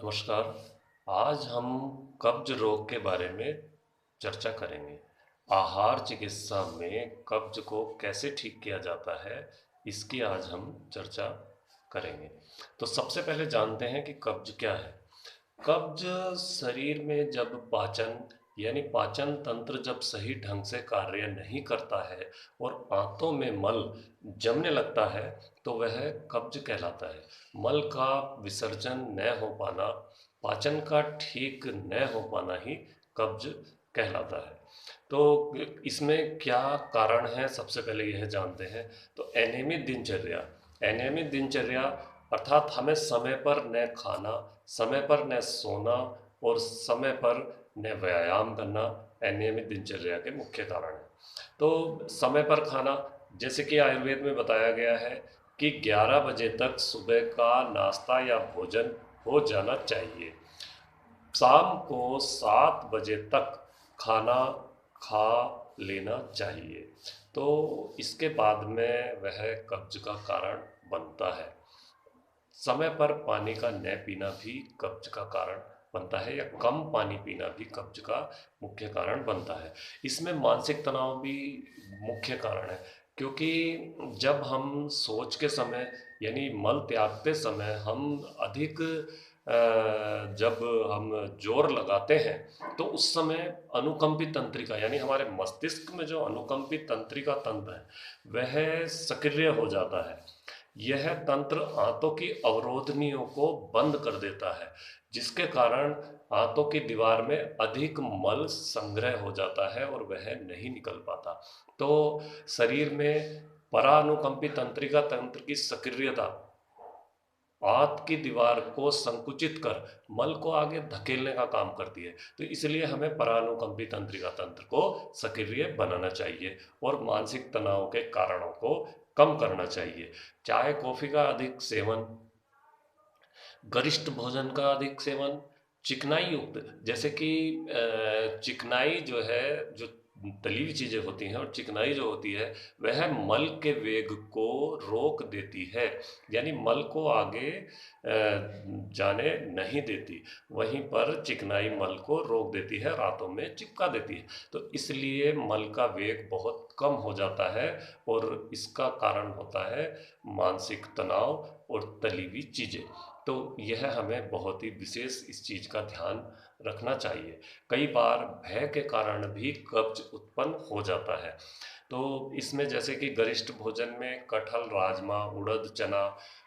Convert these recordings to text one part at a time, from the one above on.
नमस्कार। आज हम कब्ज रोग के बारे में चर्चा करेंगे। आहार चिकित्सा में कब्ज को कैसे ठीक किया जाता है, इसकी आज हम चर्चा करेंगे। तो सबसे पहले जानते हैं कि कब्ज क्या है। कब्ज शरीर में जब पाचन यानी पाचन तंत्र जब सही ढंग से कार्य नहीं करता है और आंतों में मल जमने लगता है तो वह कब्ज कहलाता है। मल का विसर्जन न हो पाना, पाचन का ठीक न हो पाना ही कब्ज कहलाता है। तो इसमें क्या कारण है, सबसे पहले यह जानते हैं। तो अनियमित दिनचर्या, अनियमित दिनचर्या अर्थात हमें समय पर न खाना, समय पर न सोना और समय पर न व्यायाम करना अनियमित दिनचर्या के मुख्य कारण है। तो समय पर खाना, जैसे कि आयुर्वेद में बताया गया है कि 11 बजे तक सुबह का नाश्ता या भोजन हो जाना चाहिए। शाम को 7 बजे तक खाना खा लेना चाहिए। तो इसके बाद में वह कब्ज का कारण बनता है। समय पर पानी का न पीना भी कब्ज का कारण बनता है, या कम पानी पीना भी कब्ज का मुख्य कारण बनता है। इसमें मानसिक तनाव भी मुख्य कारण है, क्योंकि जब हम सोच के समय यानी मल त्यागते समय हम अधिक जब हम जोर लगाते हैं तो उस समय अनुकंपित तंत्रिका यानी हमारे मस्तिष्क में जो अनुकंपित तंत्रिका तंत्र है वह सक्रिय हो जाता है। यह तंत्र आंतों की अवरोधनियों को बंद कर देता है, जिसके कारण आंतों की दीवार में अधिक मल संग्रह हो जाता है और वह नहीं निकल पाता। तो शरीर में परानुकंपी तंत्रिका तंत्र की सक्रियता आंत की दीवार को संकुचित कर मल को आगे धकेलने का काम करती है। तो इसलिए हमें परानुकंपी तंत्रिका तंत्र को सक्रिय बनाना चाहिए और मानसिक तनाव के कारणों को कम करना चाहिए। चाय कॉफी का अधिक सेवन, गरिष्ठ भोजन का अधिक सेवन, चिकनाई युक्त, जैसे कि चिकनाई जो है, जो तली हुई चीज़ें होती हैं और चिकनाई जो होती है वह मल के वेग को रोक देती है, यानी मल को आगे जाने नहीं देती। वहीं पर चिकनाई मल को रोक देती है, रातों में चिपका देती है। तो इसलिए मल का वेग बहुत कम हो जाता है और इसका कारण होता है मानसिक तनाव और तली हुई चीज़ें। तो यह हमें बहुत ही विशेष इस चीज़ का ध्यान रखना चाहिए। कई बार भय के कारण भी कब्ज उत्पन्न हो जाता है। तो इसमें जैसे कि गरिष्ठ भोजन में कटहल, राजमा, उड़द, चना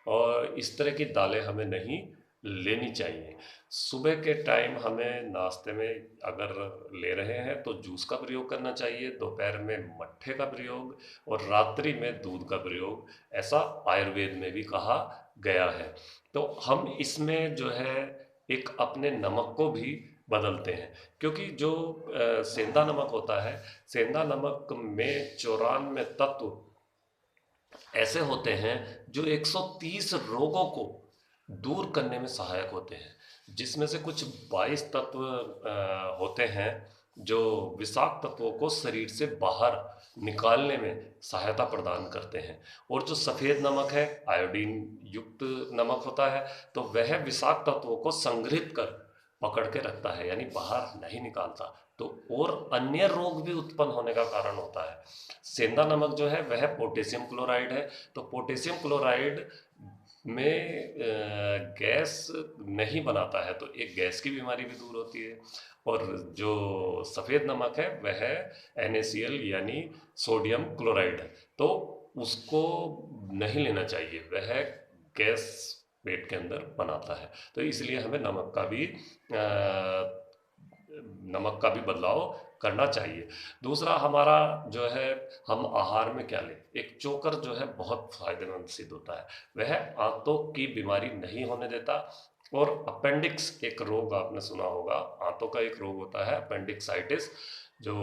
और इस तरह की दालें हमें नहीं लेनी चाहिए। सुबह के टाइम हमें नाश्ते में अगर ले रहे हैं तो जूस का प्रयोग करना चाहिए, दोपहर में मट्ठे का प्रयोग और रात्रि में दूध का प्रयोग, ऐसा आयुर्वेद में भी कहा गया है। तो हम इसमें जो है एक अपने नमक को भी बदलते हैं, क्योंकि जो सेंधा नमक होता है, सेंधा नमक में 94 तत्व ऐसे होते हैं जो 130 रोगों को दूर करने में सहायक होते हैं। जिसमें से कुछ 22 तत्व होते हैं जो विषाक्त तत्वों को शरीर से बाहर निकालने में सहायता प्रदान करते हैं। और जो सफ़ेद नमक है, आयोडीन युक्त नमक होता है, तो वह विषाक्त तत्वों को संग्रहित कर पकड़ के रखता है, यानी बाहर नहीं निकालता। तो और अन्य रोग भी उत्पन्न होने का कारण होता है। सेंधा नमक जो है वह पोटेशियम क्लोराइड है। तो पोटेशियम क्लोराइड में गैस नहीं बनाता है, तो एक गैस की बीमारी भी दूर होती है। और जो सफ़ेद नमक है वह NaCl यानी सोडियम क्लोराइड है, तो उसको नहीं लेना चाहिए, वह गैस पेट के अंदर बनाता है। तो इसलिए हमें नमक का भी बदलाव करना चाहिए। दूसरा हमारा जो है, हम आहार में क्या लें। एक चोकर जो है बहुत फायदेमंद सिद्ध होता है, वह आंतों की बीमारी नहीं होने देता। और अपेंडिक्स एक रोग आपने सुना होगा, आंतों का एक रोग होता है अपेंडिक्साइटिस। जो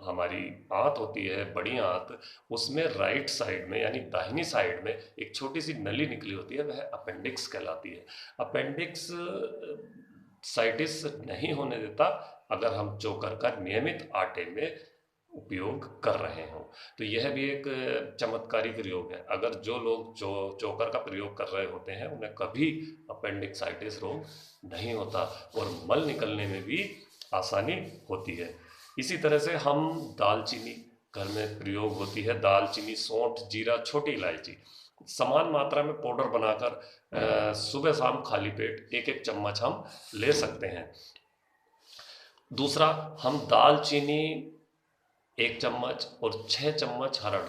हमारी आंत होती है, बड़ी आंत, उसमें राइट साइड में यानी दाहिनी साइड में एक छोटी सी नली निकली होती है, वह अपेंडिक्स कहलाती है। अपेंडिक्स साइटिस नहीं होने देता अगर हम चोकर का नियमित आटे में उपयोग कर रहे हों। तो यह भी एक चमत्कारी प्रयोग है। अगर जो लोग चोकर का प्रयोग कर रहे होते हैं उन्हें कभी अपेंडिक्साइटिस रोग नहीं होता और मल निकलने में भी आसानी होती है। इसी तरह से हम दालचीनी घर में प्रयोग होती है, दालचीनी, सौंठ, जीरा, छोटी इलायची समान मात्रा में पाउडर बनाकर सुबह शाम खाली पेट एक एक चम्मच हम ले सकते हैं। दूसरा, हम दालचीनी 1 चम्मच और 6 चम्मच हरड़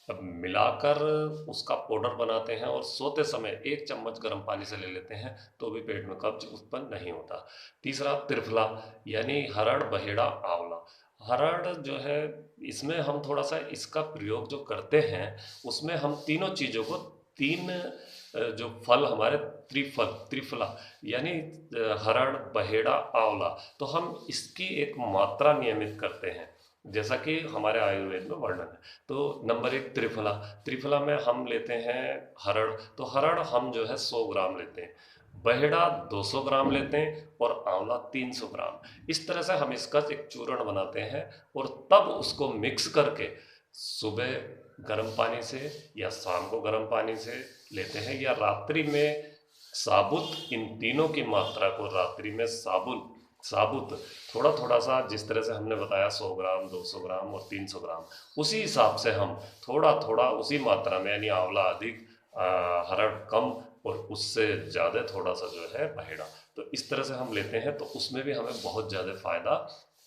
अब मिलाकर उसका पाउडर बनाते हैं और सोते समय 1 चम्मच गर्म पानी से ले लेते हैं तो भी पेट में कब्ज उत्पन्न नहीं होता। तीसरा, त्रिफला यानी हरड़, बहेड़ा, आंवला। हरड़ जो है, इसमें हम थोड़ा सा इसका प्रयोग जो करते हैं उसमें हम तीनों चीज़ों को, तीन जो फल हमारे त्रिफला यानी हरड़, बहेड़ा, आंवला, तो हम इसकी एक मात्रा नियमित करते हैं जैसा कि हमारे आयुर्वेद में वर्णन है। तो नंबर 1, त्रिफला। त्रिफला में हम लेते हैं हरड़, तो हरड़ हम जो है 100 ग्राम लेते हैं, बहेड़ा 200 ग्राम लेते हैं और आंवला 300 ग्राम। इस तरह से हम इसका एक चूर्ण बनाते हैं और तब उसको मिक्स करके सुबह गर्म पानी से या शाम को गर्म पानी से लेते हैं, या रात्रि में साबुत इन तीनों की मात्रा को रात्रि में साबुत थोड़ा थोड़ा सा, जिस तरह से हमने बताया 100 ग्राम, 200 ग्राम और 300 ग्राम, उसी हिसाब से हम थोड़ा थोड़ा उसी मात्रा में, यानी आंवला अधिक, हरड़ कम और उससे ज़्यादा थोड़ा सा जो है बहेड़ा, तो इस तरह से हम लेते हैं तो उसमें भी हमें बहुत ज़्यादा फायदा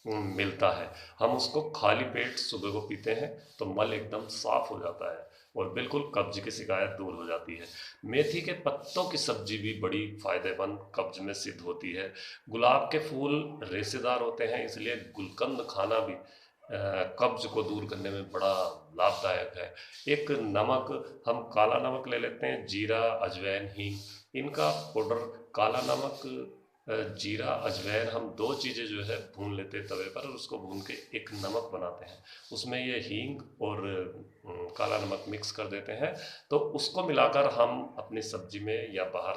मिलता है। हम उसको खाली पेट सुबह को पीते हैं तो मल एकदम साफ हो जाता है और बिल्कुल कब्ज की शिकायत दूर हो जाती है। मेथी के पत्तों की सब्जी भी बड़ी फायदेमंद कब्ज में सिद्ध होती है। गुलाब के फूल रेशेदार होते हैं, इसलिए गुलकंद खाना भी कब्ज को दूर करने में बड़ा लाभदायक है। एक नमक, हम काला नमक ले लेते हैं, जीरा, अजवाइन, हींग, इनका पाउडर, काला नमक, जीरा, अजवाइन, हम दो चीज़ें जो है भून लेते हैं तवे पर और उसको भून के एक नमक बनाते हैं, उसमें ये हींग और काला नमक मिक्स कर देते हैं, तो उसको मिलाकर हम अपनी सब्जी में या बाहर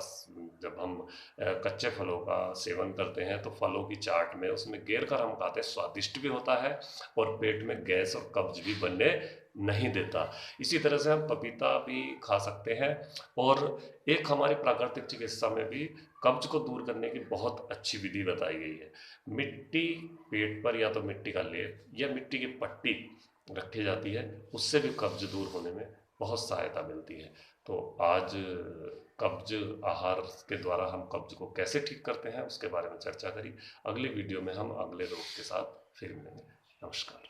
जब हम कच्चे फलों का सेवन करते हैं तो फलों की चाट में उसमें गेर कर हम खाते हैं, स्वादिष्ट भी होता है और पेट में गैस और कब्ज भी बनने नहीं देता। इसी तरह से हम पपीता भी खा सकते हैं। और एक हमारी प्राकृतिक चिकित्सा में भी कब्ज को दूर करने की बहुत अच्छी विधि बताई गई है। मिट्टी, पेट पर या तो मिट्टी का लेप या मिट्टी की पट्टी रखी जाती है, उससे भी कब्ज दूर होने में बहुत सहायता मिलती है। तो आज कब्ज आहार के द्वारा हम कब्ज को कैसे ठीक करते हैं उसके बारे में चर्चा करी। अगले वीडियो में हम अगले रोग के साथ फिर मिलेंगे। नमस्कार।